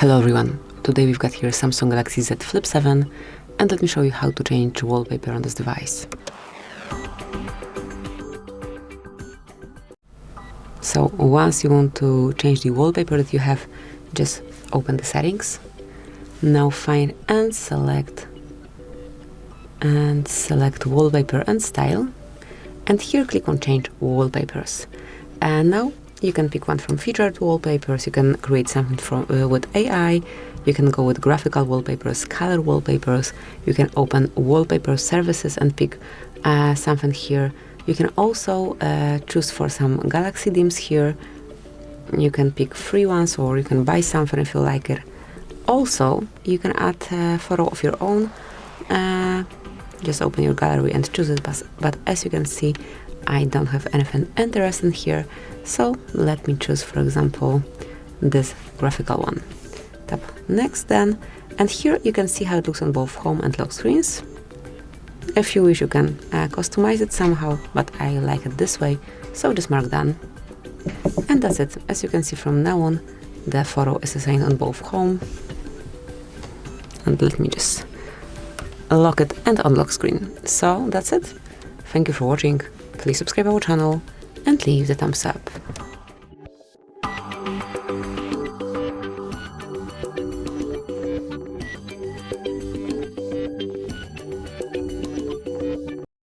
Hello everyone, today we've got here Samsung Galaxy Z Flip 7 and let me show you how to change wallpaper on this device. So once you want to change the wallpaper that you have, just open the settings. Now find and select wallpaper and style, and here click on change wallpapers. And now you can pick one from featured wallpapers, you can create something from with AI, you can go with graphical wallpapers, color wallpapers, you can open wallpaper services and pick something here. You can also choose for some Galaxy themes here. You can pick free ones or you can buy something if you like it. Also, you can add a photo of your own. Just open your gallery and choose it, but as you can see, I don't have anything interesting here, so let me choose, for example, this graphical one. Tap next then, and here you can see how it looks on both home and lock screens. If you wish, you can customize it somehow, but I like it this way, so just mark done. And that's it. As you can see from now on, the photo is assigned on both home. And let me just lock it and unlock screen. So that's it. Thank you for watching. Please subscribe our channel and leave the thumbs up.